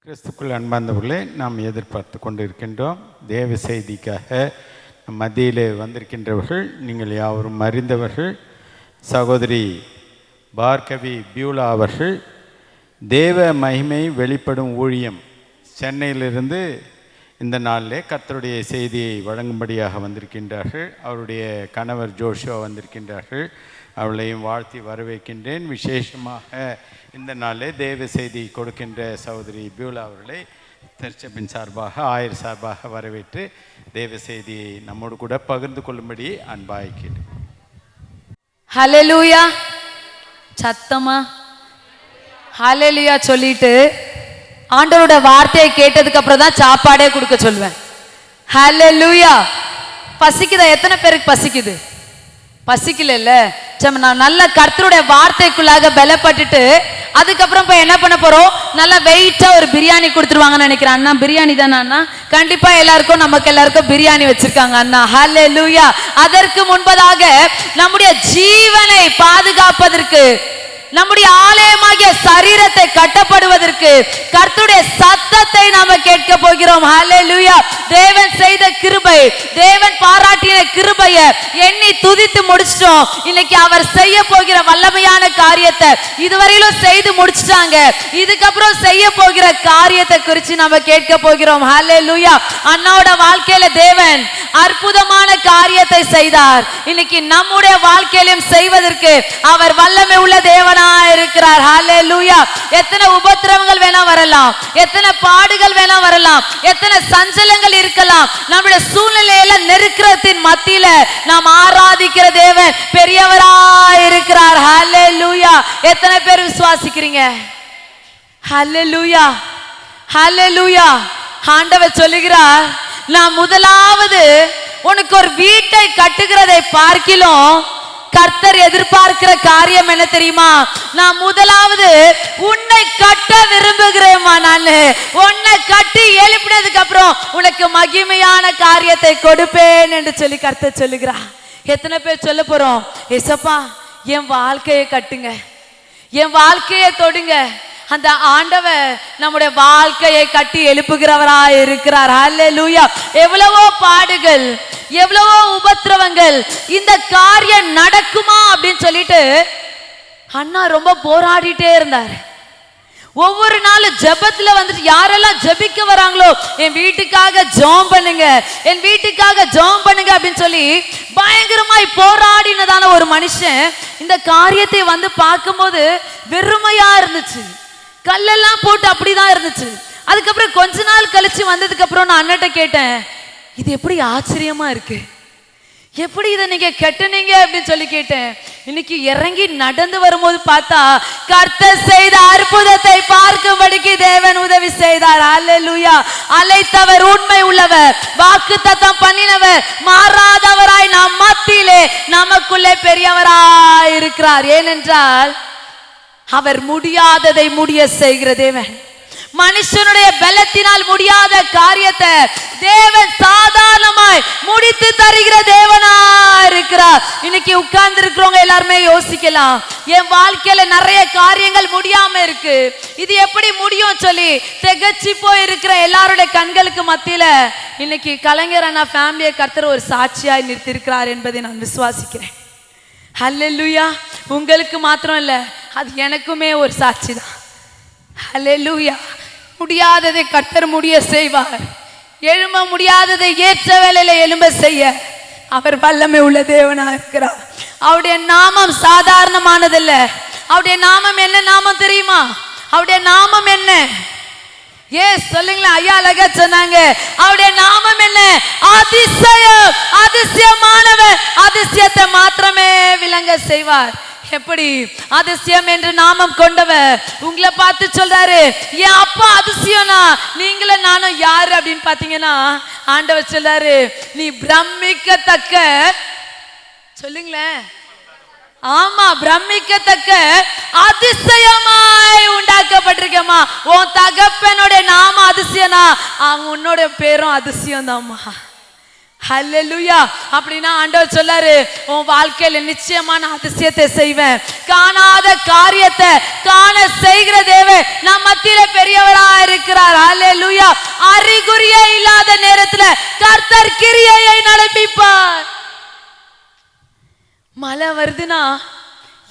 கிறிஸ்துக்குள் அன்பார்ந்தவர்களே, நாம் எதிர்பார்த்து கொண்டு இருக்கின்றோம். தேவ செய்திக்காக மத்தியிலே வந்திருக்கின்றவர்கள் நீங்கள் யாவரும் அறிந்தவர்கள். சகோதரி பார்கவி பியூலா அவர்கள் தேவ மகிமை வெளிப்படும் ஊழியம் சென்னையிலிருந்து இந்த நாளிலே கர்த்தருடைய செய்தியை வழங்கும்படியாக வந்திருக்கின்றார்கள். அவருடைய கணவர் ஜோஷுவா வந்திருக்கின்றார்கள். அவளையும் வாழ்த்தி வரவேற்கின்றேன். விசேஷமாக இந்த நாளிலே தேவ செய்தி கொடுக்கின்ற சகோதரி பியூலா அவர்களை திருச்சபின் சார்பாக ஆயர் சார்பாக வரவேற்று தேவ செய்தியை நம்மோடு கூட பகிர்ந்து கொள்ளும்படி அன்பாய்க்கிறேன். ஹல்லேலூயா. சத்தமா ஹல்லேலூயா சொல்லிட்டு ஆண்டவரோட வார்த்தையை கேட்டதுக்கு அப்புறம் தான் சாப்பாடே கொடுக்க சொல்லுவேன். ஹல்லேலூயா. பசிக்குதா? எத்தனை பேருக்கு பசிக்குது? பசிக்கல. நான் நல்ல கர்த்தருடைய வார்த்தைக்குள்ளாக பலப்பட்டுட்டு அதுக்கப்புறம் இப்போ என்ன பண்ண போறோம்? நல்லா வெயிட்டா ஒரு பிரியாணி கொடுத்துருவாங்கன்னு நினைக்கிறேன். அண்ணா பிரியாணி தானே அண்ணா? கண்டிப்பா எல்லாருக்கும் நமக்கு எல்லாருக்கும் பிரியாணி வச்சிருக்காங்க அண்ணா. ஹல்லேலூயா. அதற்கு முன்பதாக நம்முடைய ஜீவனை பாதுகாப்பதற்கு, நம்முடைய ஆலயமாகிய சரீரத்தை கட்டப்படுவதற்கு கர்த்தருடைய சத்தத்தை நாம கேட்க போகிறோம். ஹல்லேலூயா. தேவன் செய்த கிருபை, தேவன் பாராட்டின கிருபையை எண்ணி துதித்து முடிச்சிட்டோம். இன்னைக்கு அவர் செய்ய போகிற வல்லமையான காரியத்தை இதுவரையிலும் செய்து முடிச்சிட்டாங்க. இதுக்கப்புறம் செய்ய போகிற காரியத்தை குறித்து நாம கேட்க போகிறோம். ஹல்லேலூயா. அண்ணாவோட வாழ்க்கையில தேவன் அற்புதமான காரியத்தை செய்தார். இன்னைக்கு நம்முடைய வாழ்க்கையிலும் செய்வதற்கு அவர் வல்லமை உள்ள தேவன் இருக்கிறார். ஹல்லேலூயா. எத்தனை உபத்திரவங்கள் வேணா வரலாம், எத்தனை பாடுகள் வேணா வரலாம், எத்தனை சஞ்சலங்கள் இருக்கலாம், நம்முடைய சூழ்நிலையில நெருக்கத்தின் மத்தியில நாம் ஆராதிக்கிற தேவன் பெரியவராய் இருக்கிறார். ஹல்லேலூயா. எத்தனை பேர் விசுவாசிக்கிறீங்க? ஹல்லேலூயா. ஹல்லேலூயா. ஆண்டவர் சொல்லுகிறார், நான் முதலாவது உனக்கு ஒரு வீட்டை கட்டுகிறதை பார்க்கிலும் கர்த்தர் எதிர்பார்க்கிற காரியம் என்ன தெரியுமா? நான் முதலாவது உன்னை கட்ட விரும்புகிறேன். நான் உன்னை கட்டி எழுப்பினதுக்கு அப்புறம் உனக்கு மகிமையான காரியத்தை கொடுப்பேன் என்று சொல்லி கர்த்தர் சொல்லுகிறார். எத்தனை பேர் சொல்ல போறோம்? ஏசப்பா என் வாழ்க்கையை கட்டுங்க, என் வாழ்க்கையை தொடுங்க. அந்த ஆண்டவர் நம்முடைய வாழ்க்கையை கட்டி எழுப்புகிறவராய் இருக்கிறார். ஹல்லேலூயா. எவ்வளவோ பாடுகள், எவ்வளவோ உபத்திரவங்கள், இந்த காரியம் நடக்குமா அப்படின்னு சொல்லிட்டு அண்ணா ரொம்ப போராடிட்டே இருந்தார். ஒவ்வொரு நாளும் ஜெபத்துல வந்துட்டு யாரெல்லாம் ஜெபிக்க வராங்களோ என் வீட்டுக்காக ஜெபம் பண்ணுங்க, என் வீட்டுக்காக ஜெபம் பண்ணுங்க அப்படின்னு சொல்லி பயங்கரமாய் போராடினதான ஒரு மனுஷன் இந்த காரியத்தை வந்து பார்க்கும்போது வெறுமையா இருந்துச்சு. கல்லெல்லாம் போட்டு அப்படிதான் இருந்துச்சு. அதுக்கப்புறம் கொஞ்ச நாள் கழிச்சு வந்ததுக்கு அப்புறம் நான் அண்ணட்ட கேட்டேன், இது எப்படி ஆச்சரியமா இருக்கு, எப்படி இதை நீங்க கட்டுனீங்க அப்படின்னு சொல்லி கேட்டேன். இன்னைக்கு இறங்கி நடந்து வரும்போது பார்த்தா கர்த்தர் செய்த அற்புதத்தை பார்க்கும்படிக்கு தேவன் உதவி செய்தார். ஹல்லேலூயா. அழைத்தவர் உண்மை உள்ளவர், வாக்குத்தத்தம் பண்ணினவர் மாறாதவராய் நம் மத்தியிலே நமக்குள்ளே பெரியவராய் இருக்கிறார். ஏனென்றால் அவர் முடியாததை முடிய செய்கிற தேவன். மனுஷனுடைய பலத்தினால் முடியாத காரியத்தை தேவன் சாதாரணமாய் முடித்து தருகிற தேவனா இருக்கிறார். இன்னைக்கு உட்கார்ந்து இருக்கிறவங்க எல்லாருமே யோசிக்கலாம், என் வாழ்க்கையில நிறைய காரியங்கள் முடியாம இருக்கு, இது எப்படி முடியும் சொல்லி திகச்சு போய் இருக்கிற எல்லாருடைய கண்களுக்கு மத்தியில இன்னைக்கு கலைஞர் அண்ணா ஃபேமிலியை கர்த்தர் ஒரு சாட்சியாய் நிறுத்தியிருக்கிறார் என்பதை நான் விசுவாசிக்கிறேன். ஹல்லேலூயா. உங்களுக்கு மாத்திரம் இல்ல, அது எனக்குமே ஒரு சாட்சி தான். ஹல்லேலூயா. முடியாததை கர்த்தர் முடிய செய்வார். எழும்ப முடியாததை ஏற்ற வேளையில எழும்ப செய்ய அவர் வல்லமை உள்ள தேவனா இருக்கிறார். அவருடைய நாமம் சாதாரணமானதில்ல. அவருடைய நாமம் என்ன நாமம் தெரியுமா? அவருடைய நாமம் என்ன? சொல்லுங்களேன். ஐயா அழகா சொன்னாங்க. அவருடைய நாமம் என்ன? அதிசயம். அதிசயமானவர். அதிசயத்தை மாத்திரமே விளங்க செய்வார். எப்படி? அதிசயம் என்று நாமம் கொண்டவர். உங்களை பார்த்து சொல்றாரு, என் அப்பா அதிசயம்னா நீங்களும் நானும் யாரு அப்படின்னு பாத்தீங்கன்னா ஆண்டவர் சொல்றாரு, நீ பிரமிக்கத்தக்க, சொல்லுங்களேன், ஆமா பிரமிக்கத்தக்க அதிசயமாய் உண்டாக்கப்பட்டிருக்கமா. உன் தகப்பனுடைய நாம அதிசயனா, அவன் உன்னோட பேரும் அதிசயம் தான்மா. ஹல்லேலூயா. அப்படின்னா ஆண்டவர் சொல்லாரு, உன் வாழ்க்கையில நிச்சயமான அதிசயத்தை செய்வேன். காணாத காரியத்தை காண செய்கிற தேவன் நம் மத்தியில பெரியவரா இருக்கிறார். ஹல்லேலூயா. அறிகுறியே இல்லாத நேரத்துல கர்த்தர் கிரியையை நடப்பிப்பார். மழை வருதுன்னா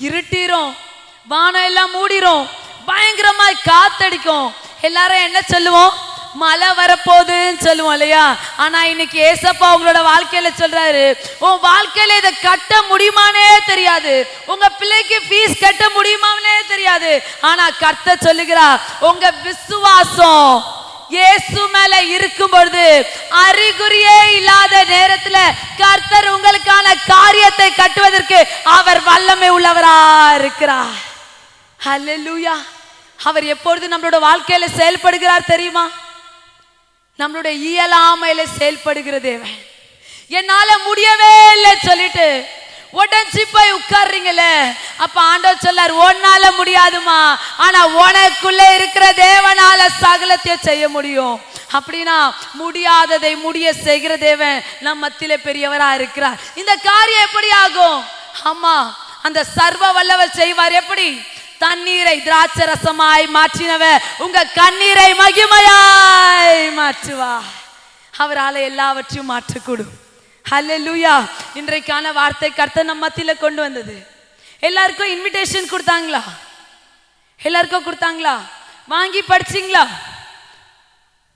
இருட்டிரும், வானம் எல்லாம் மூடிரும், பயங்கரமாய் காத்தடிக்கும். எல்லாரும் என்ன சொல்லுவோம்? மழை வரப்போகுதுன்னு சொல்லுவோம் இல்லையா? ஆனா இன்னைக்கு ஏசப்பா உங்களோட வாழ்க்கையில சொல்றாரு, உன் வாழ்க்கையில இதை கட்ட முடியுமானே தெரியாது, உங்க பிள்ளைக்கு ஃபீஸ் கட்ட முடியுமானே தெரியாது. ஆனா கர்த்தர் சொல்லுகிறா, உங்க விசுவாசம் இயேசு மேல இருக்கும் பொழுது அறிகுறியே இல்லாத நேரத்துல கர்த்தர் உங்களுக்கான காரியத்தை கட்டுவதற்கு அவர் வல்லமை உள்ளவரா இருக்கிறார். ஹல்லேலூயா. அவர் எப்பொழுது நம்மளோட வாழ்க்கையில செயல்படுகிறார் தெரியுமா? நம்மளுடைய இயலாமையில செயல்படுகிற தேவன். என்னால முடியவே இல்லை சொல்லிட்டு உடஞ்சி போய் உட்கார்றீங்களே, அப்ப ஆண்டவர் சொல்லார், உன்னால முடியாதுமா, ஆனா உனக்குள்ள இருக்கிற தேவனால சகலத்தையும் செய்ய முடியும். அப்படின்னா முடியாததை முடிய செய்கிற தேவன் நம் மத்தியில பெரியவரா இருக்கிறார். இந்த காரியம் எப்படி ஆகும்? ஆமா, அந்த சர்வ வல்லவர் செய்வார். எப்படி? தண்ணீரை திராட்சை ரசமாய் மாற்றினவர் உங்க கண்ணீரை மகிமையாய் மாற்றுவார். அவரால் எல்லாவற்றையும் மாற்றக்கூடும். ஹல்லேலூயா. இன்றைக்கான வார்த்தை கர்த்தர் நம்ம மத்தியில கொண்டு வந்தது. எல்லாருக்கும் இன்விடேஷன் கொடுத்தாங்களா? எல்லாருக்கும் கொடுத்தாங்களா? வாங்கி படிச்சிங்களா?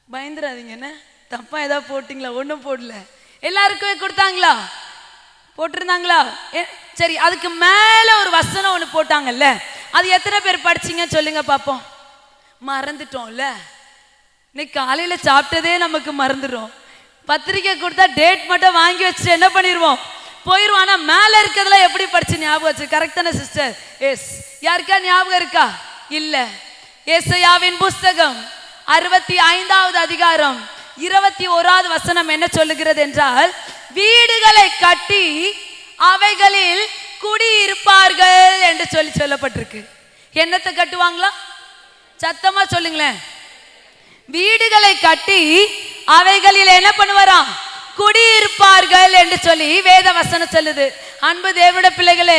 பயந்துடாதீங்க, என்ன தப்பா ஏதாவது போட்டிங்களா? ஒன்றும் போடல. எல்லாருக்குமே கொடுத்தாங்களா? போட்டிருந்தாங்களா? சரி, அதுக்கு மேல ஒரு வசனம் ஒன்று போட்டாங்கல்ல, அது எத்தனை பேர் படிச்சீங்க சொல்லுங்க பாப்போம். மறந்துட்டோம்ல. இன்னைக்கு காலையில சாப்பிட்டதே நமக்கு மறந்துடும். பத்திரிக்கை கொடுத்தா டேட் மட்டும் வாங்கி வச்சு என்ன பண்ணிடுவோம்? போயிடுவோம். ஆனா மேல இருக்கிறதுல எப்படி படிச்சு ஞாபகம் வச்சு? கரெக்டான சிஸ்டர்? எஸ். யாருக்கா ஞாபகம் இருக்கா? இல்ல. ஏசாயாவின் புஸ்தகம் 65வது அதிகாரம் 21வது வசனம் என்ன சொல்லுகிறது என்றால், வீடுகளை கட்டி அவைகளில் குடியிருப்பார்கள் என்று சொல்லப்பட்டிருக்கு. என்னத்தை கட்டுவாங்களா? சத்தமா சொல்லுங்களேன். வீடுகளை கட்டி அவைகளில் என்ன பண்ணுவாராம்? குடியிருப்பார்கள் என்று சொல்லி வேத வசனம் சொல்லுது. அன்பு தேவனுடைய பிள்ளைகளே,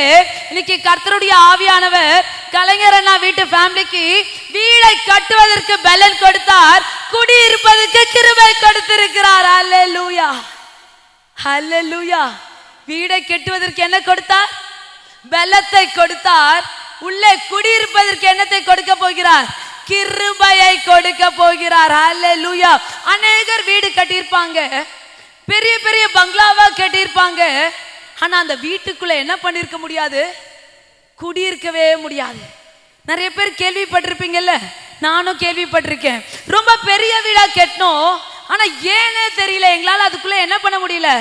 இன்னைக்கு கர்த்தருடைய ஆவியானவர் கலைஞர் அண்ணா வீட்டு ஃபேமிலிக்கு வீடை கட்டுவதற்கு பலன் கொடுத்தார், குடியிருப்பதற்கு கிருபை கொடுத்திருக்கிறார். ஹல்லேலூயா, ஹல்லேலூயா. வீடை கட்டுவதற்கு என்ன கொடுத்தார்? பலத்தை கொடுத்தார். உள்ளே குடியிருப்பதற்கு என்னத்தை கொடுக்க போகிறார்? கிருபையை கொடுக்க போகிறார். ஹல்லேலூயா. அநேகர் வீடு கட்டியிருப்பாங்க, பெரிய பெரிய பங்களாவா கட்டியிருப்பாங்க. ஆனா அந்த வீட்டுக்குள்ள என்ன பண்ணிருக்க முடியாது? குடியிருக்கவே முடியாது. நிறைய பேர் கேள்விப்பட்டிருப்பீங்கல்ல, நானும் கேள்விப்பட்டிருக்கேன். ரொம்ப பெரிய வீடா கட்டணும், ஆனா ஏனே தெரியல எங்களால அதுக்குள்ள என்ன பண்ண முடியல?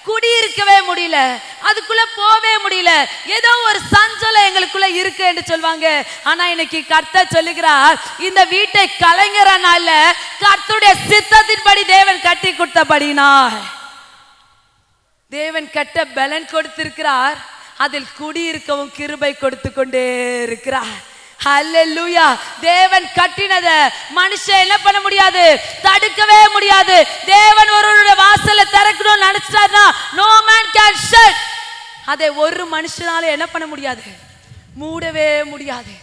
குடியிருக்கவே முடியல, அதுக்குள்ள போவே முடியல. ஏதோ ஒரு சஞ்சலம் எங்களுக்குள்ள இருக்கு என்று சொல்வாங்க. ஆனா இன்னைக்கு கர்த்தர் சொல்லுகிறார், இந்த வீட்டை கலைஞர் அண்ணால கர்த்தருடைய சித்தத்தின்படி தேவன் கட்டி கொடுத்தபடினார். தேவன் கட்ட பலன் கொடுத்திருக்கிறார், அதில் குடியிருக்கவும் கிருபை கொடுத்து கொண்டே இருக்கிறார். ஹல்லேலூயா. தேவன் கட்டினத மனுஷன் என்ன பண்ண முடியாது? தடுக்கவே முடியாது. தேவன் ஒருவருடைய வாசலை திறக்கணும்னு நினைச்சாருன்னா நோ மேன் கேன் ஷட். அதை ஒரு மனுஷனால என்ன பண்ண முடியாது? மூடவே முடியாது.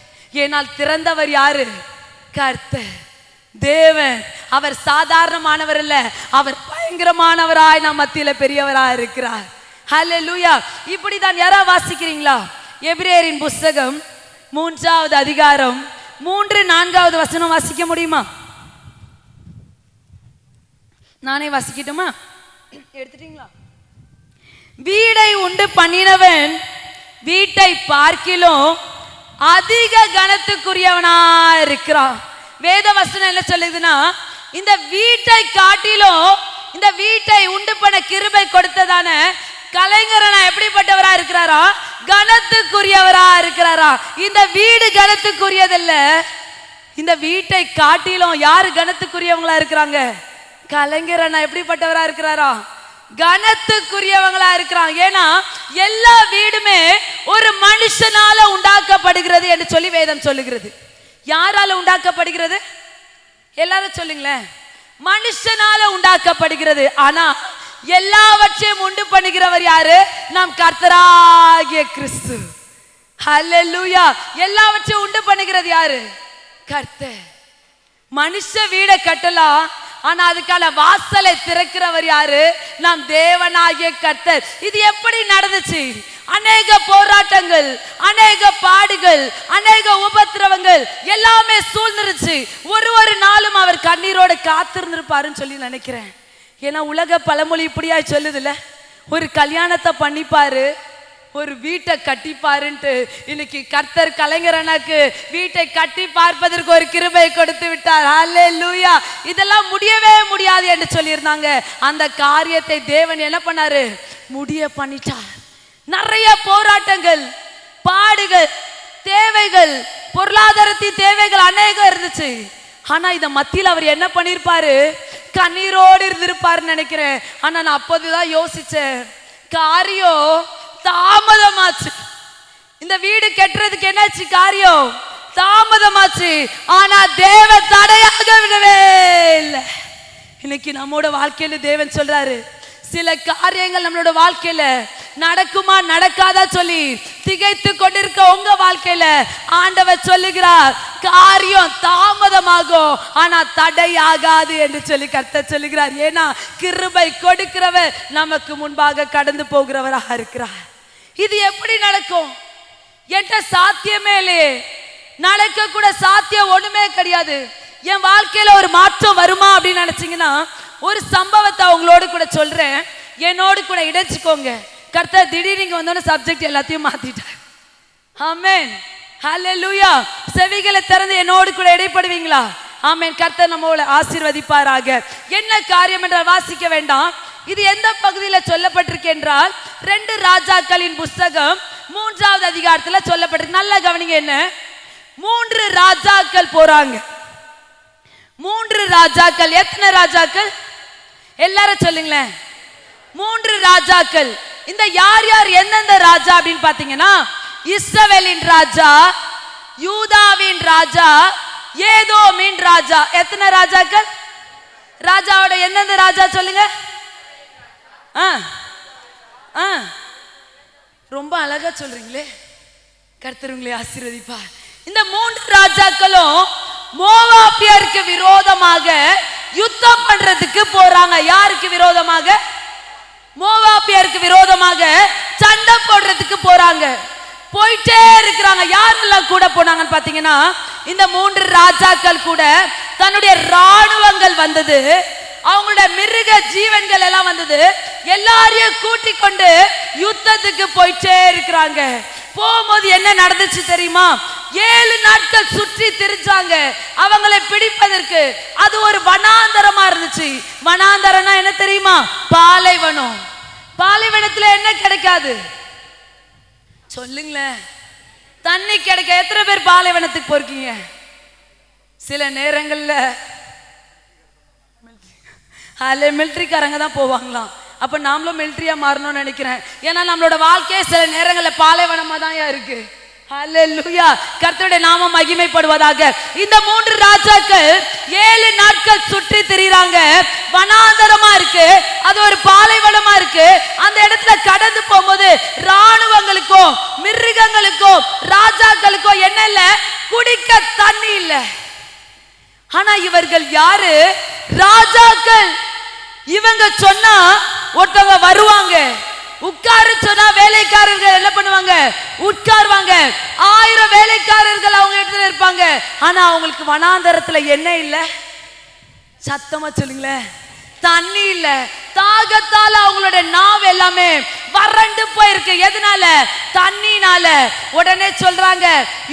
ஏனால் திறந்தவர் யாரு? கர்த்தர் தேவன். அவர் சாதாரணமானவர் அல்ல, அவர் பயங்கரமானவராய் நம் மத்தியில பெரியவராய் இருக்கிறார். ஹல்லேலூயா. இப்படிதான் யாரா வாசிக்கிறீங்களா? எபிரேயரின் புஸ்தகம் 3வது அதிகாரம் 3-4வது வசனம் வாசிக்க முடியுமா? நானே வாசிக்கட்டுமா? எடுத்துட்டீங்களா? வீடை உண்டு பண்ணினவன் வீட்டை பார்க்கிலும் அதிக கனத்துக்குரியவனா இருக்கிறான். வேத வசனம் என்ன சொல்லுதுன்னா, இந்த வீட்டை காட்டிலும் இந்த வீட்டை உண்டு பண்ண கிருபை கொடுத்ததான கலைஞரனா எப்படிப்பட்டவரா இருக்கிறாரா? கனத்துக்குரியவரா இருக்கிறாரா? இந்த வீடு கனத்துக்குரியதல்ல, இந்த வீட்டை காட்டிலும் யாரு கனத்துக்குரியவங்களா இருக்கிறாங்க? கலைஞரனா எப்படிப்பட்டவரா இருக்கிறாரா? கனத்துக்குரியவங்களா இருக்கிறாங்க. ஏன்னா எல்லா வீடுமே ஒரு மனுஷனால உண்டாக்கப்படுகிறது என்று சொல்லி வேதம் சொல்லுகிறது. யாரால உண்டாக்கப்படுகிறது? எல்லாரும் சொல்லுங்களேன். மனுஷனால உண்டாக்கப்படுகிறது. ஆனா எல்லாவற்றையும் உண்டு பண்ணுகிறவர் யாரு? நாம் கர்த்தராகிய கிறிஸ்து. ஹல்லேலூயா. எல்லாவற்றையும் உண்டு பண்ணுகிறது யாரு? கர்த்தர். மனுஷ வீடை கட்டலாம், ஆனா அதுக்கான வாசலை திறக்கிறவர் யாரு? நாம் தேவனாகிய கர்த்தர். இது எப்படி நடந்துச்சு? அநேக போராட்டங்கள், அநேக பாடுகள், அநேக உபத்திரவங்கள் எல்லாமே சூழ்ந்துருச்சு. ஒரு நாளும் அவர் கண்ணீரோடு காத்திருந்திருப்பாருன்னு சொல்லி நினைக்கிறேன். ஏன்னா உலக பழமொழி இப்படியா சொல்லுதுல, ஒரு கல்யாணத்தை பண்ணிப்பாரு, ஒரு வீட்டை கட்டிப்பாருன்ட்டு. இன்னைக்கு கர்த்தர் கலைஞர் அண்ணாக்கு வீட்டை கட்டி பார்ப்பதற்கு ஒரு கிருபை கொடுத்து விட்டார். ஹல்லேலூயா. இதெல்லாம் முடியவே முடியாது என்று சொல்லியிருந்தாங்க. அந்த காரியத்தை தேவன் என்ன பண்ணாரு? முடிய பண்ணிட்டார். நிறைய போராட்டங்கள், பாடுகள், தேவைகள், பொருளாதாரத்தின் தேவைகள் அநேகம் இருந்துச்சு. ஆனா இத மத்தியில் அவர் என்ன பண்ணிருப்பாரு? கண்ணீரோடு இருந்திருப்பாருன்னு நினைக்கிறேன். ஆனா நான் அப்போதுதான் யோசிச்சேன், காரியம் தாமதமாச்சு. இந்த வீடு கட்டுறதுக்கு என்னாச்சு? காரியம் தாமதமாச்சு. ஆனா தேவன் தடையாக விடவே இல்லை. இன்னைக்கு நம்மோட வாழ்க்கையில தேவன் சொல்றாரு, சில காரியங்கள் நம்மளோட வாழ்க்கையில நடக்குமா நடக்காதா சொல்லி திகைத்து கொண்டிருக்க உங்க வாழ்க்கையில ஆண்டவர் சொல்லுகிறார், காரியம் தாமதமாகும் ஆனா தடையாகாது என்று சொல்லி கர்த்தர் சொல்லுகிறார். ஏன்னா கிருபை கொடுக்கிறவர் நமக்கு முன்பாக கடந்து போகிறவராக இருக்கிறார். இது எப்படி நடக்கும்? என்கிட்ட சாத்தியமே இல்லையே, நடக்க கூட சாத்தியம் ஒண்ணுமே கிடையாது. என் வாழ்க்கையில ஒரு மாற்றம் வருமா அப்படின்னு நினைச்சீங்கன்னா, ஒரு சம்பவத்தை அவங்களோடு கூட சொல்றேன், என்னோடு கூட இணைச்சுக்கோங்க. கர்த்தர் திடீர்னு இங்க வந்தோட சப்ஜெக்ட் எல்லாத்தையும் மாத்திட்டார். ஆமென். ஹல்லேலூயா. செவிகளை திறந்து என்னோடு கூட இடைப்படுவீங்களா? ஆமென். கர்த்தர் நம்மோட ஆசீர்வதிப்பாராக. என்ன காரியம் என்றால் வாசிக்க வேண்டாம். இது எந்த பகுதியில் சொல்லப்பட்டிருக்கு என்றால் 2 ராஜாக்களின் புஸ்தகம் 3வது அதிகாரத்துல சொல்லப்பட்டிருக்கு. நல்ல கவனிங்க. என்ன? 3 ராஜாக்கள் போறாங்க. 3 ராஜாக்கள். எத்தனை ராஜாக்கள்? எல்லாரும் சொல்லுங்களேன். 3 ராஜாக்கள். இந்த யார் யார் எந்தெந்த ராஜா அப்படின்னு பாத்தீங்கன்னா, இஸ்ரவேலின் ராஜா, யூதாவின் ராஜா, ஏதோமின் ராஜா. எத்தனை ராஜாக்கள்? ராஜாவோட எந்தெந்த ராஜா சொல்லுங்க. ரொம்ப அழகா சொல்றீங்களே. கர்த்தர் உங்களை ஆசீர்வதிப்பார். இந்த 3 ராஜாக்களும் மோவாபியருக்கு விரோதமாக யுத்தம் பண்றதுக்கு போறாங்க. யாருக்கு விரோதமாக? மோவாபியருக்கு விரோதமாக சண்டை போடுறதுக்கு போறாங்க. போயிட்டே இருக்கிறாங்க. யாரெல்லாம் கூட போனாங்கன்னு பாத்தீங்கன்னா, இந்த 3 ராஜாக்கள் கூட தன்னுடைய ராணுவங்கள் வந்தது, அவங்களுடைய மிருக ஜீவன்கள் எல்லாம் வந்தது. எல்லாரையும் கூட்டிக் கொண்டு யுத்தத்துக்கு போயிட்டே இருக்கிறாங்க. போகும்போது என்ன நடந்துச்சு தெரியுமா? 7 நாட்கள் சுற்றி திரிஞ்சாங்க அவங்களை பிடிப்பதற்கு. அது ஒரு வனாந்தரமா இருந்துச்சு. வனாந்தரம்னா என்ன தெரியுமா? பாலைவனம். பாலைவனத்துல என்ன கிடைக்காது சொல்லுங்களேன்? தண்ணி கிடைக்க. எத்தனை பேர் பாலைவனத்துக்கு போறீங்க? சில நேரங்கள்ல மிலிட்டரிக்காரங்க தான் போவாங்களாம். அப்ப நாமளும் மிலிட்டரியா மாறணும்னு நினைக்கிறேன். ஏன்னா நம்மளோட வாழ்க்கையே சில நேரங்களில் பாலைவனமா தான் இருக்கு. ஹல்லேலூயா. கர்த்தருடைய நாமம் மகிமைப்படுவதாக. இந்த 3 ராஜாக்கள் 7 நாட்கள் சுற்றி திரிறாங்க. வனாந்தரமா இருக்கு, அது ஒரு பாலைவனமா இருக்கு. அந்த இடத்துல கடந்து போகும்போது ராணுவங்களுக்கும் மிருகங்களுக்கும் ராஜாக்களுக்கும் என்ன இல்ல? குடிக்க தண்ணி இல்ல. ஆனா இவர்கள் யாரு? ராஜாக்கள். இவங்க சொன்னா ஒருத்தவங்க வருவாங்க, உட்காரு சொன்னா வேலைக்காரர்கள் என்ன பண்ணுவாங்க? உட்காருவாங்க. 1000 வேலைக்காரர்கள் அவங்க இடத்துல இருப்பாங்க. ஆனா அவங்களுக்கு வனாந்தரத்துல என்ன இல்ல? சத்தமா சொல்லுங்களேன். தண்ணி இல்ல. தாகத்தால அவங்களோட நாவு எல்லாமே வறண்டு போயிருக்கு. எதனால? தண்ணினால. உடனே சொல்றாங்க,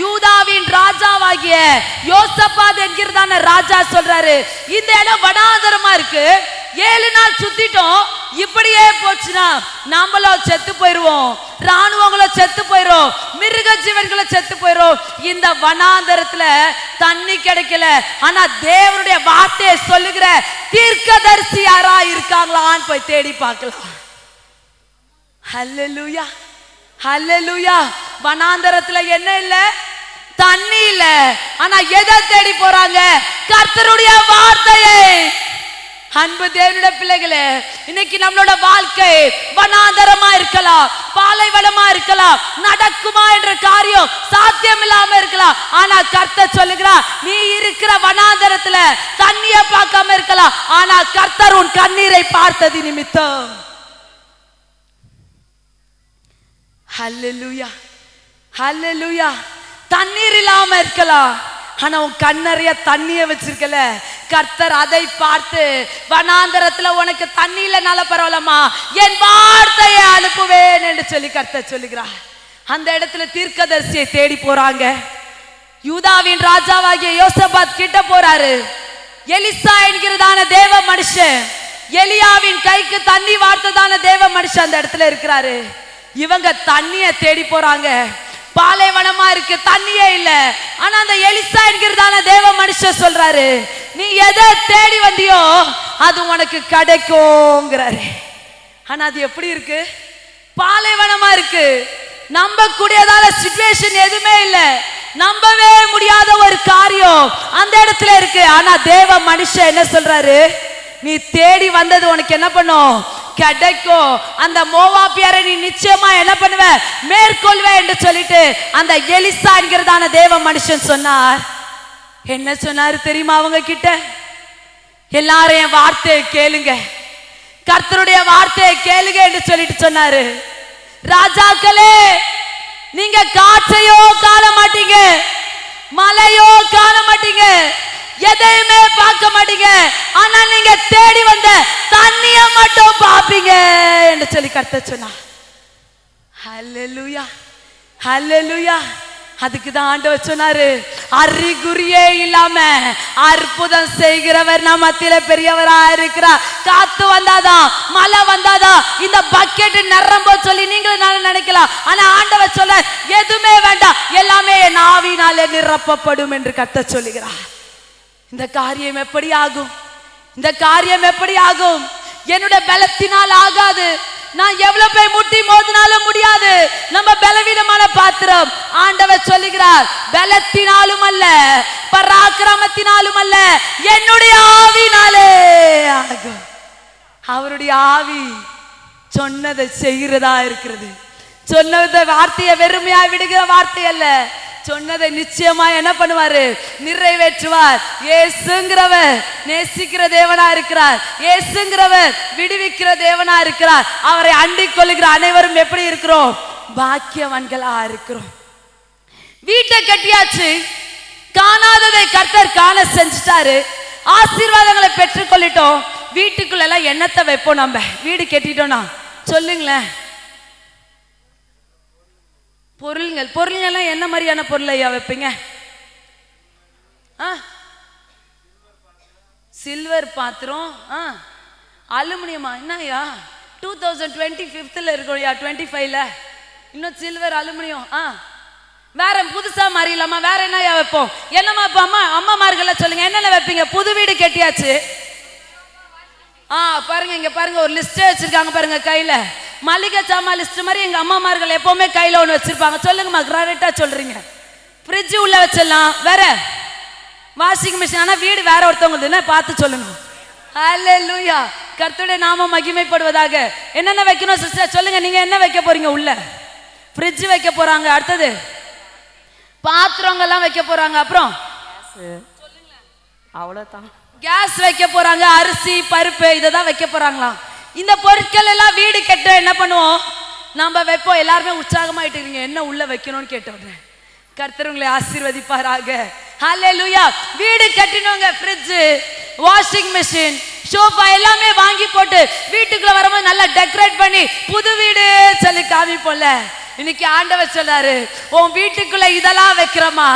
யூதாவின் ராஜாவாகிய யோசபாத் என்கிறதான ராஜா சொல்றாரு, இந்த இடம் வனாந்தரமா இருக்கு, 7 நாள் சுத்திட்டோம், இப்படியே போச்சுன்னா நம்மளும் செத்து போயிருவோம், ராணுவங்களும் செத்து போயிரும், மிருக ஜீவன்களும் செத்து போயிரும். இந்த வனாந்தரத்துல தண்ணி கிடைக்கல. ஆனா தேவனுடைய வார்த்தையை சொல்லுகிற தீர்க்கதரிசி யாரா இருக்காங்களான்னு போய் தேடி பார்க்கலாம். ஹல்லேலூயா. ஹல்லேலூயா. வனாந்தரத்துல என்ன இல்ல? தண்ணி இல்ல. ஆனா எதை தேடி போறாங்க? கர்த்தருடைய வார்த்தையை. அன்பு தேவனுடைய பிள்ளைகளே, இன்னைக்கு நம்மளோட வாழ்க்கை வனாந்தரமா இருக்கலாம், பாலைவனமா இருக்கலாம், நடக்குமா என்ற காரியம் சாத்தியம் இல்லாம இருக்கலாம். ஆனா கர்த்தர் சொல்லுகிறார், நீ இருக்கிற வனாந்தரத்துல தண்ணிய பார்க்காம இருக்கலாம், ஆனா கர்த்தர் உன் கண்ணீரை பார்த்தது நிமித்தம். ஹல்லேலூயா, ஹல்லேலூயா. தண்ணீர் இல்லாம இருக்கலாம், ஆனா உன் கண்ணறைய தண்ணிய வச்சிருக்கல, கர்த்தர் அதை பார்த்து வனாந்தரத்துல உனக்கு தண்ணி இல்லைனால பரவாயில்லமா, என் வார்த்தையை அனுப்புவேன் என்று சொல்லி கர்த்தர் சொல்லுகிறார். அந்த இடத்துல தீர்க்கதரிசியை தேடி போறாங்க. யூதாவின் ராஜாவாகிய யோசபாத் கிட்ட போறாரு. எலிசா என்கிறதான தேவ மனுஷன், எலியாவின் கைக்கு தண்ணி வார்த்ததான தேவ மனுஷன் அந்த இடத்துல இருக்கிறாரு. இவங்க தண்ணிய தேடி போறாங்க. பாலைவனமா இருக்கு, தண்ணியே இல்ல. ஆனா அந்த எலிசா என்கிறதான தேவ மனுஷன் சொல்றாரு, நீ எதை தேடி வந்தியோ அது உனக்கு கிடைக்கும்ங்கிறாரு. ஆனா அது எப்படி இருக்கு? பாலைவனமா இருக்கு, நம்ப கூடியதான சிச்சுவேஷன் எதுவுமே இல்ல, நம்பவே முடியாத ஒரு காரியம் அந்த இடத்துல இருக்கு. ஆனா தேவ மனுஷன் என்ன சொல்றாரு, நீ தேடி வந்தது உனக்கு என்ன பண்ணும், கிடைக்கும். அந்த மோவாபியரை நீ நிச்சயமா என்ன பண்ணுவ, மேற்கொள்வே என்று சொல்லிட்டு அந்த எலிசா என்கிறதான தேவ மனுஷன் சொன்னார். என்ன சொன்னாரு தெரியுமா அவங்க கிட்ட? எல்லாரும் என் வார்த்தையை கேளுங்க, கர்த்தருடைய வார்த்தையை கேளுங்க என்று சொல்லிட்டு சொன்னாரு. ராஜாக்களே, நீங்க காற்றையோ காண மாட்டீங்க, மலையோ காண மாட்டீங்க, எதையுமே பார்க்க மாட்டீங்க, ஆனா நீங்க தேடி வந்த தண்ணிய மட்டும் பாப்பீங்க என்று சொல்லி கர்த்தர் சொன்னார். ஹல்லேலூயா, ஹல்லேலூயா. அதுக்கு தான் ஆண்டவர் சொன்னாரு, அறிகுறியே இல்லாம அற்புதம் செய்கிறவர் நம்ம மத்தியில பெரியவரா இருக்கிறார். காத்து வந்தாதான், மழை வந்தாதான் இந்த பக்கெட் நிரம்ப சொல்லி நீங்களும் நினைக்கலாம். ஆனா ஆண்டவர் சொல்ல, எதுவுமே வேண்டாம், எல்லாமே என் ஆவியினாலே நிரப்பப்படும் என்று கர்த்தர் சொல்லுகிறார். இந்த காரியம் எப்படி ஆகும்? இந்த காரியம் எப்படி ஆகும்? என்னுடைய பலத்தினால் ஆகாது. நான் எவ்வளவு போய் முட்டி மோதினாலும் முடியாது. நம்ம பலவீனமான பாத்திரம். ஆண்டவர் சொல்லுகிறார், பலத்தினாலும் அல்ல, பராக்கிரமத்தினாலும் அல்ல, என்னுடைய ஆவினாலே ஆகும். அவருடைய ஆவி சொன்னதை செய்கிறதா இருக்கிறது. சொன்னதை வார்த்தையை வெறுமையா விடுகிற வார்த்தை அல்ல, சொன்னதை நிச்சயமா என்ன பண்ணுவாரு, நிறைவேற்றுவார். இயேசுங்கிறவர் நேசிக்கிற தேவனா இருக்கிறார். இயேசுங்கிறவர் விடுவிக்கிற தேவனா இருக்கிறார். அவரை அண்டிக் கொள்ளுகிற அனைவரும் எப்படி இருக்கிறோம், பாக்கியவான்களா இருக்கிறோம். வீட்டை கட்டியாச்சு, காணாததை கர்த்தர் காண செஞ்சுட்டாரு, ஆசீர்வாதங்களை பெற்றுக்கொள்ளிட்டோம். வீட்டுக்குள்ள எல்லாம் எண்ணத்தை வைப்போம். நம்ம வீடு கட்டிட்டோம்னா சொல்லுங்களேன், பொருள்கள் என்ன மாதிரியான பொருள் ஐயா வைப்பீங்க? சில்வர் பாத்திரம், அலுமினியமா? என்னய்யா 2025 இருக்கோம், 25ல இன்னும் சில்வர் அலுமினியம். வேற புதுசா மாறிடலாமா? வேற என்னய்யா வைப்போம்? என்னமா அம்மாமார்கள் சொல்லுங்க, என்னென்ன வைப்பீங்க? புது வீடு கட்டியாச்சு, பாருங்க, இங்க பாருங்க, ஒரு லிஸ்டே வச்சிருக்காங்க பாருங்க கையில, மளிகை சாமான் லிஸ்ட் மாதிரி எங்க அம்மாமார்கள் எப்பவுமே கையில ஒண்ணு வச்சிருப்பாங்க. சொல்லுங்கம்மா, கரெக்டா சொல்றீங்க. ஃப்ரிட்ஜ் உள்ள வச்சிடலாம், வேற வாஷிங் மிஷின். ஆனா வீடு வேற ஒருத்தவங்க பார்த்து சொல்லணும். ஹல்லேலூயா, கர்த்தருடைய நாமம் மகிமைப்படுவதாக. என்னென்ன வைக்கணும் சிஸ்டர் சொல்லுங்க, நீங்க என்ன வைக்க போறீங்க? உள்ள ஃப்ரிட்ஜ் வைக்க போறாங்க, அடுத்தது பாத்திரங்கள்லாம் வைக்க போறாங்க, அப்புறம் அவ்வளவுதான், கேஸ் வைக்க போறாங்க, அரிசி பருப்பு இததான் வைக்க போறாங்களாம். இந்த பொருட்கள் எல்லாம் வீடு கட்ட என்ன பண்ணுவோம், நம்ம வைப்போம். எல்லாருமே உற்சாகமாயிட்டு இருக்கீங்க, என்ன உள்ள வைக்கணும்னு கேட்டோம். கர்த்தர் உங்களை ஆசீர்வதிப்பாராக. ஹல்லேலூயா. வீடு கட்டினவங்க ஃப்ரிட்ஜ், வாஷிங் மிஷின், சோஃபா எல்லாமே வாங்கி போட்டு வீட்டுக்குள்ள வரும்போது நல்லா டெக்கரேட் பண்ணி புது வீடு சொல்லி காமிப்போம்ல. இன்னைக்கு ஆண்டவர் சொல்றாரு, உன் வீட்டுக்குள்ள இதெல்லாம் வைக்கிறமா,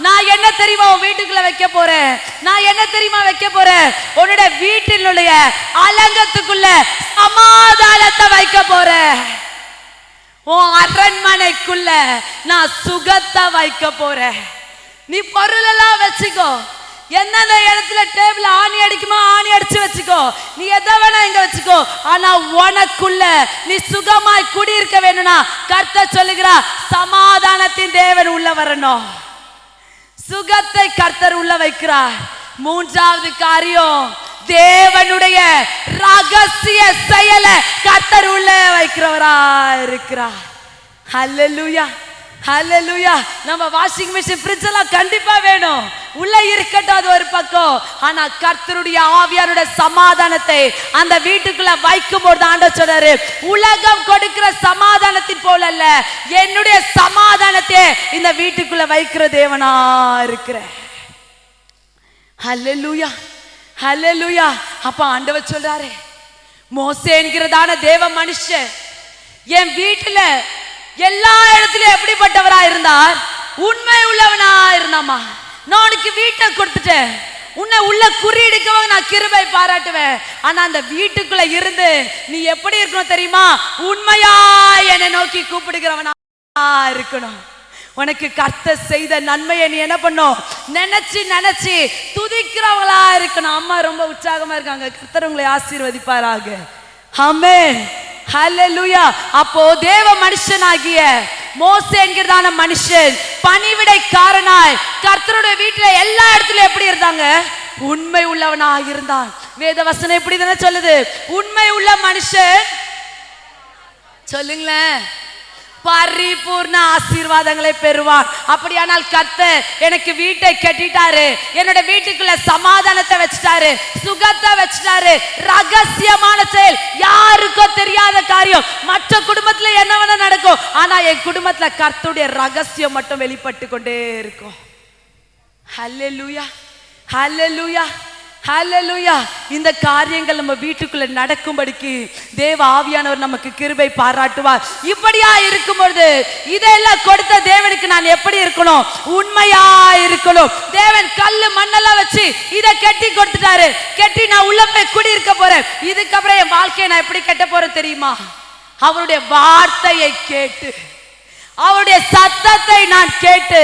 நான் என்ன தெரியுமா உன் வீட்டுக்குள்ள வைக்க போறேன், நான் என்ன தெரியுமா வைக்க போறேன், உன்னுடைய வீட்டினுடைய அலங்கத்துக்குள்ள சமாதானத்தை வைக்க போறேன். உன் அரண்மனைக்குள்ள நான் சுகத்தை வைக்க போறேன். நீ பொருள் எல்லாம் வச்சுக்கோ, எந்தெந்த இடத்துல டேபிள் ஆணி அடிக்குமோ ஆணி அடிச்சு வச்சுக்கோ, நீ எதை வேணா இங்க வச்சுக்கோ. ஆனா உனக்குள்ள நீ சுகமாய் குடியிருக்க வேணும்னா கர்த்தர் சொல்லுகிறா, சமாதானத்தின் தேவன் உள்ள வரணும். சுகத்தை கர்த்தர் உள்ள வைக்கிறார். மூன்றாவது காரியம், தேவனுடைய ரகசிய செயலை கர்த்தர் உள்ள வைக்கிறவரா இருக்கிறார். ஹல்லேலூயா, ஹல்லேலூயா. நம்ம வாஷிங் மிஷின், ஃப்ரிட்ஜ் எல்லாம் கண்டிப்பா வேணும், உள்ள இருக்கட்டும், அது ஒரு பக்கம். ஆனா கர்த்தருடைய ஆவியாருடைய சமாதானத்தை அந்த வீட்டுக்குள்ள வைக்கும் போது ஆண்டவர் சொல்றாரு, உலகம் கொடுக்கிற சமாதானத்தின் போல அல்ல, என்னுடைய சமாதானத்தை இந்த வீட்டுக்குள்ள வைக்கிற தேவனா இருக்கிற. ஹல்லேலூயா, ஹல்லேலூயா. அப்ப ஆண்டவர் சொல்றாரு, மோசே என்கிறதான தேவ மனுஷன் என் வீட்டுல எல்லா இடத்துலயும் எப்படிப்பட்டவரா இருந்தார்? உண்மை உள்ளவனா இருந்தாமா. நான் உனக்கு வீட்டை கொடுத்துட்டேன், உன்னை உள்ள குறியெடுக்கவங்க நான் கிருபை பாராட்டுவேன். ஆனா அந்த வீட்டுக்குள்ள இருந்து நீ எப்படி இருக்கணும் தெரியுமா? உண்மையா என்னை நோக்கி கூப்பிடுகிறவனா இருக்கணும். உனக்கு கர்த்தர் செய்த நன்மையை நீ என்ன பண்ணும்? நினைச்சு நினைச்சு துதிக்கிறவங்களா இருக்கணும். அம்மா ரொம்ப உற்சாகமா இருக்காங்க. கர்த்தர் உங்களை ஆசீர்வதிப்பாராக. ஆமென், ஹல்லேலூயா. அப்போ தேவ மனுஷனாகிய மோசே என்கிறதான மனுஷன் பணிவிடைக்காரனாய் கர்த்தருடைய வீட்டுல எல்லா இடத்துலயும் எப்படி இருந்தாங்க? உண்மை உள்ளவனாக இருந்தான். வேத வசனம் எப்படி தானே சொல்லுது? உண்மை உள்ள மனுஷன், சொல்லுங்களேன், பரிபூர்ண ஆசீர்வாதங்களை பெறுவார். அப்படியானால் கர்த்தர் எனக்கு வீட்டை கட்டிட்டாரு, என்னோட வீட்டுக்குள்ள சமாதானத்தை வச்சுட்டாரு, சுகத்தை வச்சுட்டாரு. ரகசியமான செயல், யாருக்கோ தெரியாத காரியம். மற்ற குடும்பத்துல என்ன வேணா நடக்கும், ஆனா என் குடும்பத்துல கர்த்தருடைய ரகசியம் மட்டும் வெளிப்பட்டு கொண்டே இருக்கும். ஹல்லேலூயா, ஹல்லேலூயா, ஹல்லேலூயா. இந்த காரியங்கள் நம்ம வீட்டுக்குள்ள நடக்கும்படிக்கு தேவ ஆவியானவர் நமக்கு கிருபை பாராட்டுவார். இப்படியா இருக்கும்போது இதெல்லாம் கொடுத்த தேவனுக்கு நான் எப்படி இருக்கணும்? உண்மையா இருக்கணும். தேவன் கல்லு மண்ணெல்லாம் வச்சு இதை கட்டி கொடுத்துட்டாரு. கட்டி நான் உள்ள போய் குடி இருக்க போறேன். இதுக்கப்புறம் என் வாழ்க்கையை நான் எப்படி கட்ட போறேன் தெரியுமா? அவருடைய வார்த்தையை கேட்டு, அவருடைய சத்தத்தை நான் கேட்டு,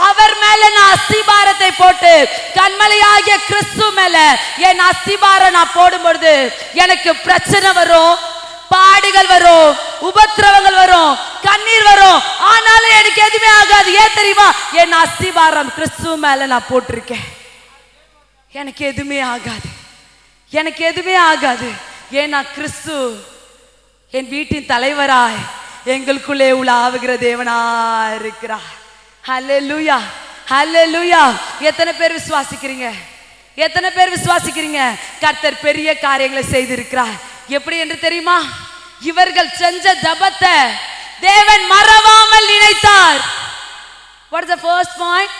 அவர் மேல நான் அஸ்திபாரத்தை போட்டு, கண்மலையாகிய கிறிஸ்து மேல என் அஸ்திபாரம் நான் போடும் பொழுது எனக்கு பிரச்சனை வரும், பாடுகள் வரும், உபத்திரவங்கள் வரும், கண்ணீர் வரும். ஆனாலும் எனக்கு எதுவுமே ஆகாது. ஏன் தெரியுமா? என் அஸ்திபாரம் கிறிஸ்து மேல நான் போட்டிருக்கேன். எனக்கு எதுவுமே ஆகாது, எனக்கு எதுவுமே ஆகாது. ஏன்னா கிறிஸ்து என் வீட்டின் தலைவராய் எங்களுக்குள்ளே உலாவுகிற தேவனா இருக்கிறார். ஹல்லேலூயா, ஹல்லேலூயா. எத்தனை பேர் விசுவாசிக்கிறீங்க? எத்தனை பேர் விசுவாசிக்கிறீங்க? கர்த்தர் பெரிய காரியங்களை செய்திருக்கிறார். எப்படி என்று தெரியுமா? இவர்கள் செஞ்ச ஜபத்தை தேவன் மறவாமல் நினைத்தார். What is the first point?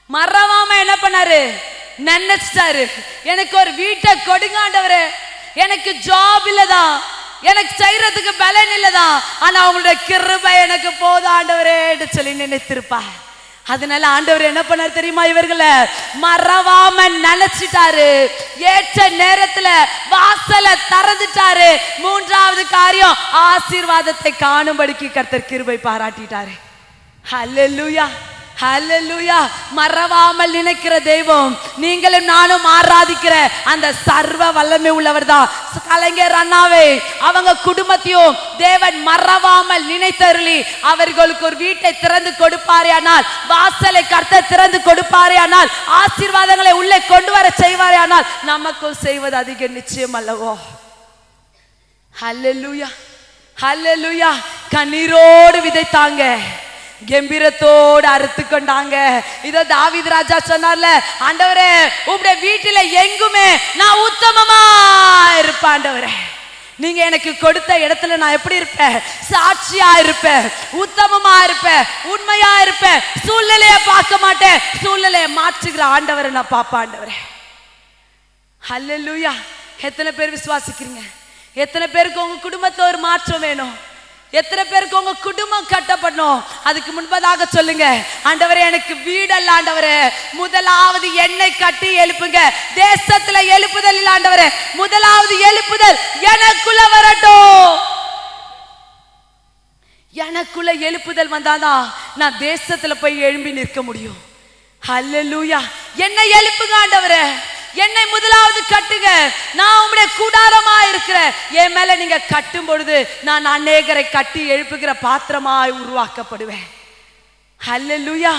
மறவாம என்ன பண்ணாரு? நினைச்சிட்டாரு. எனக்கு ஒரு வீட்டை கொடுங்க ஆண்டவரே, எனக்கு ஜாப் இல்லதான், எனக்கு செய்யறதுக்கு பலன் இல்லதான், ஆனா அவங்களுடைய கிருபை எனக்கு போதும் ஆண்டவரே என்று சொல்லி நினைத்திருப்பா. அதனால ஆண்டவர் என்ன பண்ணார் தெரியுமா? இவர்களை மறவாம நினைச்சிட்டாரு. ஏற்ற நேரத்துல வாசலை திறந்துட்டாரு. மூன்றாவது காரியம், ஆசீர்வாதத்தை காணும்படிக்கு கர்த்தர் கிருபை பாராட்டிட்டாரு. ஹல்லேலூயா, ஹல்லேலூயா. மறவாமல் நினைக்கிற தெய்வம் நீங்களும் நானும் ஆராதிக்கிற அந்த சர்வ வல்லமை உள்ளவர் தான். கலைஞர் அண்ணாவே அவங்க குடும்பத்தையும் தேவன் மறவாமல் நினைத்தருளி அவர்களுக்கு ஒரு வீட்டை திறந்து கொடுப்பாரே ஆனால், வாசலை கர்த்தர் திறந்து கொடுப்பாரே ஆனால், ஆசீர்வாதங்களை உள்ளே கொண்டு வர செய்வாரே ஆனால், நமக்கும் செய்வது அதிக நிச்சயம் அல்லவோ. ஹல்லேலூயா, ஹல்லேலூயா. கண்ணீரோடு விதைத்தாங்க, கம்பீரத்தோடு அறுத்து கொண்டாங்க. இதோ தாவீது ராஜா சொன்னார்ல, ஆண்டவரே உங்களுடைய வீட்டில எங்குமே நான் உத்தமமா இருப்பேன் ஆண்டவரே. நீங்க எனக்கு கொடுத்த இடத்துல நான் எப்படி இருப்பேன்? சாட்சியா இருப்பேன், உத்தமமா இருப்பேன், உண்மையா இருப்பேன். சூழ்நிலைய பார்க்க மாட்டேன், சூழ்நிலைய மாற்றுகிற ஆண்டவரை நான் பார்ப்பேன் ஆண்டவரே. ஹல்லேலூயா. எத்தனை பேர் விசுவாசிக்கிறீங்க? எத்தனை பேருக்கு உங்க குடும்பத்துல ஒரு மாற்றம் வேணும்? எத்தனை பேருக்கு உங்க குடும்பம் கட்டப்படணும்? அதுக்கு முன்பதாக சொல்லுங்க, ஆண்டவரே எனக்கு வீடல்ல ஆண்டவரே, முதலாவது என்னை கட்டி எழுப்புங்க. தேசத்துல எழுப்புதல் இல்ல ஆண்டவரே, முதலாவது எழுப்புதல் எனக்குள்ள வரட்டும். எனக்குள்ள எழுப்புதல் வந்தாதான் நான் தேசத்துல போய் எழும்பி நிற்க முடியும். ஹல்லேலூயா. என்னை எழுப்புங்க ஆண்டவரே, என்னை முதலாவது கட்டுங்க. நான் உங்களுடைய கூடாரமா இருக்கிறேன். என் மேல நீங்க கட்டும் பொழுது நான் அநேகரை கட்டி எழுப்புகிற பாத்திரமாய் உருவாக்கப்படுவேன். ஹல்லேலூயா.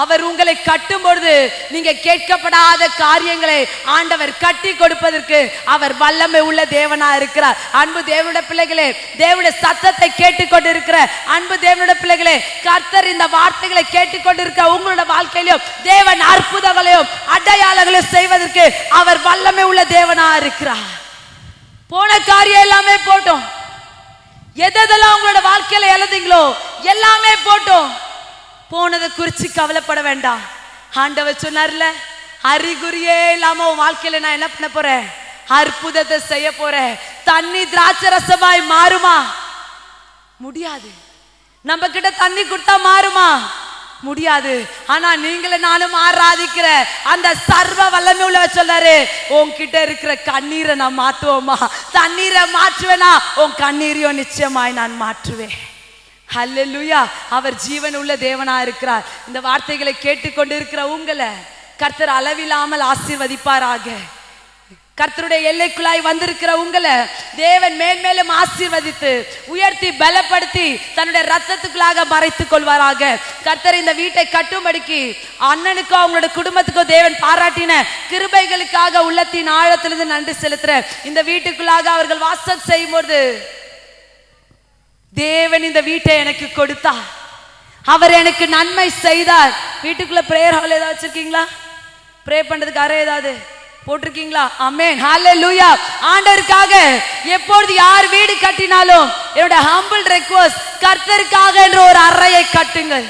அவர் உங்களை கட்டும் பொழுது நீங்க கேட்கப்படாத காரியங்களை ஆண்டவர் கட்டி கொடுப்பதற்கு அவர் வல்லமை உள்ள தேவனா இருக்கிறார். அன்பு தேவனுடைய பிள்ளைகளே, தேவனுடைய சத்தத்தை கேட்டுக்கொண்டிருக்கிற அன்பு தேவனுடைய பிள்ளைகளே, கர்த்தர் இந்த வார்த்தைகளை கேட்டுக்கொண்டிருக்கிற உங்களுடைய வாழ்க்கையிலும் தேவன் அற்புதங்களையும் அடையாளங்களையும் செய்வதற்கு அவர் வல்லமை உள்ள தேவனா இருக்கிறார். போன காரியம் எல்லாமே போட்டோம். எதெல்லாம் உங்களோட வாழ்க்கையில எழுதுங்களோ எல்லாமே போட்டோம். போனதை குறிச்சு கவலைப்பட வேண்டாம். ஆண்டவர் சொன்னார்ல, அறிகுறியே இல்லாம உன் வாழ்க்கையில நான் என்ன பண்ண போறேன்? அற்புதத்தை செய்ய போறேன். தண்ணி திராட்சை ரசமாய் மாறுமா? முடியாது. நம்ம கிட்ட தண்ணி கொடுத்தா மாறுமா? முடியாது. ஆனா நீங்களே நானும் ஆராதிக்கிற அந்த சர்வ வல்லமை உள்ள சொல்றாரு, உன்கிட்ட இருக்கிற கண்ணீரை நான் மாற்றுவோமா? தண்ணீரை மாற்றுவேனா? உன் கண்ணீரையும் நிச்சயமாய் நான் மாற்றுவேன். ஹல்லேலூயா. அவர் ஜீவன் உள்ள தேவனா இருக்கிறார். இந்த வார்த்தைகளை கேட்டுக்கொண்டு இருக்கிற உங்களை கர்த்தர் அளவில்லாமல் ஆசீர்வதிப்பாராக. கர்த்தருடைய எல்லைக்குள்ளாய் வந்திருக்கிற உங்களை தேவன் மேன்மேலும் ஆசீர்வதித்து உயர்த்தி பலப்படுத்தி தன்னுடைய ரத்தத்துக்குள்ளாக மறைத்துக் கொள்வாராக. கர்த்தர் இந்த வீட்டை கட்டும்படிக்கு அண்ணனுக்கோ அவங்களோட குடும்பத்துக்கோ தேவன் பாராட்டின கிருபைகளுக்காக உள்ளத்தின் ஆழத்திலிருந்து நன்றி செலுத்துற இந்த வீட்டுக்குள்ளாக அவர்கள் வாசம் செய்யும்போது தேவன் இந்த வீட்டை எனக்கு கொடுத்தார். அவர் எனக்கு நன்மை செய்தார். வீட்டுக்குள்ள பிரேயர் ஹால் ஏதாவது வச்சிருக்கீங்களா? ப்ரே பண்றதுக்கு அறை ஏதாவது போட்டிருக்கீங்களா? ஆமென். ஹல்லேலூயா. ஆண்டவருக்காக எப்பொழுது யார் வீடு கட்டினாலும் என்னோட ஹம்பிள் ரெக்வெஸ்ட், கர்த்தருக்காக என்ற ஒரு அறையை கட்டுங்கள்.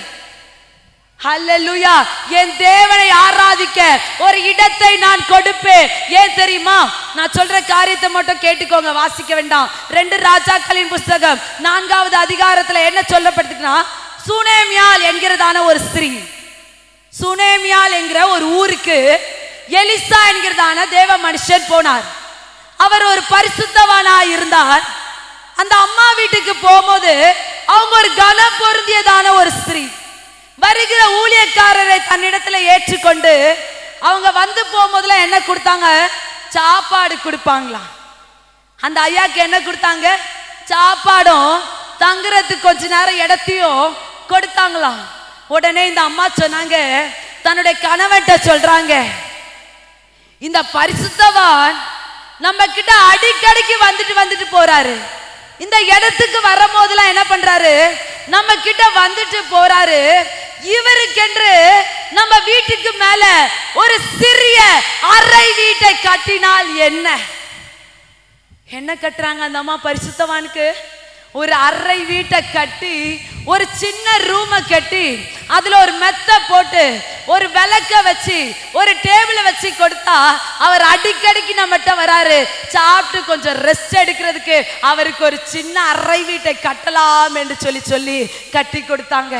ஹல்லேலூயா. என் தேவனை ஆராதிக்க ஒரு இடத்தை நான் கொடுப்பேன். ஏன் தெரியுமா? நான் சொல்ற காரியத்தை மட்டும் கேட்டுக்கோங்க, வாசிக்க வேண்டாம். 2 ராஜாக்களின் புஸ்தகம் 4வது அதிகாரத்துல என்ன சொல்லப்பட்டிருக்குன்னா, சுனேமியால் என்கிறதான ஒரு ஸ்திரீ, சுனேமியால் என்கிற ஒரு ஊருக்கு எலிசா என்கிறதான தேவ மனுஷன் போனார். அவர் ஒரு பரிசுத்தவானா இருந்தார். அந்த அம்மா வீட்டுக்கு போகும்போது அவங்க ஒரு கனம் பொருந்தியதான ஒரு ஸ்திரீ. வருகிற ஊழியக்காரரை தன்னிடத்துல ஏற்றுக்கொண்டு அவங்க வந்து போகும்போதுல என்ன கொடுத்தாங்க? சாப்பாடு கொடுப்பாங்களாம். அந்த ஐயாக்கு என்ன கொடுத்தாங்க? சாப்பாடும் தங்குறதுக்கு கொஞ்ச நேரம் இடத்தையும் கொடுத்தாங்களாம். உடனே இந்த அம்மா சொன்னாங்க, தன்னுடைய கணவன்கிட்ட சொல்றாங்க, இந்த பரிசுத்தவான் நம்ம கிட்ட அடிக்கடிக்கு வந்துட்டு போறாரு. இந்த இடத்துக்கு வரும் போதெல்லாம் என்ன பண்றாரு? நம்ம கிட்ட வந்துட்டு போறாரு. இவருக்கென்று நம்ம வீட்டுக்கு மேல ஒரு சிறிய அறை வீட்டை கட்டினால் என்ன? என்ன கட்டுறாங்க அந்த அம்மா பரிசுத்தவானுக்கு? ஒரு அறை வீட்டை கட்டி, ஒரு சின்ன ரூமை கட்டி, அதுல ஒரு மெத்த போட்டு, ஒரு விளக்க வச்சு, ஒரு டேபிளை வச்சு கொடுத்தா அவர் அடிக்கடிக்கு நம்மகிட்ட வராரு. சாப்பிட்டு கொஞ்சம் ரெஸ்ட் எடுக்கிறதுக்கு அவருக்கு ஒரு சின்ன அறை வீட்டை கட்டலாம் என்று சொல்லி கட்டி கொடுத்தாங்க.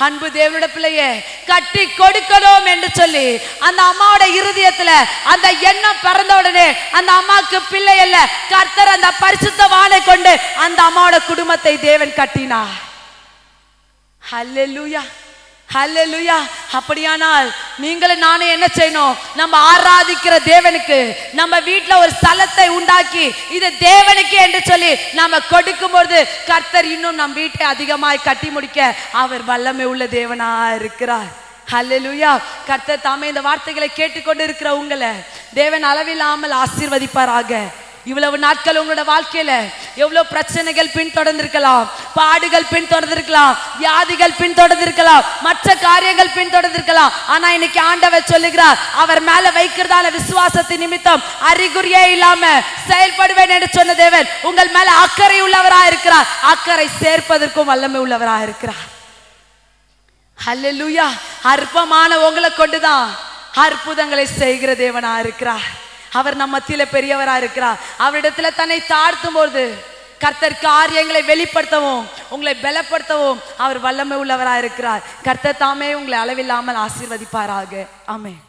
அன்பு தேவனுடைய பிள்ளையே, கட்டி கொடுக்கணும் என்று சொல்லி அந்த அம்மாவோட இருதயத்துல அந்த எண்ணம் பிறந்த உடனே அந்த அம்மாவுக்கு பிள்ளை அல்ல, கர்த்தர் அந்த பரிசுத்தவானை கொண்டு அந்த அம்மாவோட குடும்பத்தை தேவன் கட்டினார். ஹல்லேலூயா, ஹல்லேலூயா. அப்படியானால் நீங்களும் நானும் என்ன செய்யணும்? நம்ம ஆராதிக்கிற தேவனுக்கு நம்ம வீட்டுல ஒரு ஸ்தலத்தை உண்டாக்கி இது தேவனுக்கு என்று சொல்லி நம்ம கொடுக்கும்போது கர்த்தர் இன்னும் நம் வீட்டை அதிகமாய் கட்டி முடிக்க அவர் வல்லமை உள்ள தேவனா இருக்கிறார். ஹல்லேலூயா. கர்த்தர் தாமே இந்த வார்த்தைகளை கேட்டுக்கொண்டு இருக்கிற உங்களை தேவன் அளவில்லாமல் ஆசீர்வதிப்பாராக. இவ்வளவு நாட்கள் உங்களோட வாழ்க்கையில எவ்வளவு பிரச்சனைகள் பின்தொடர்ந்திருக்கலாம், பாடுகள் பின்தொடர்ந்திருக்கலாம், வியாதிகள் பின்தொடர்ந்திருக்கலாம், மற்ற காரியங்கள் பின்தொடர்ந்திருக்கலாம். ஆனா இன்னைக்கு ஆண்டவர் சொல்லுகிறார், அவர் மேல வைக்கிறதான விசுவாசத்தின் நிமித்தம் அறிகுறியே இல்லாம செயல்படுவேன் என்று சொன்ன தேவன் உங்கள் மேல அக்கறை உள்ளவரா இருக்கிறார். அக்கறை சேர்ப்பதற்கும் வல்லமை உள்ளவரா இருக்கிறார். ஹல்லேலூயா. அற்பமான உங்களை கொண்டுதான் அற்புதங்களை செய்கிற தேவனா இருக்கிறார். அவர் நம்ம மத்தியில பெரியவரா இருக்கிறார். அவரிடத்துல தன்னை தாழ்த்தும் போது கர்த்தர் காரியங்களை வெளிப்படுத்தவும் உங்களை பலப்படுத்தவும் அவர் வல்லமை உள்ளவரா இருக்கிறார். கர்த்தர் தாமே உங்களை அளவில்லாமல் ஆசீர்வதிப்பாராக. ஆமென்.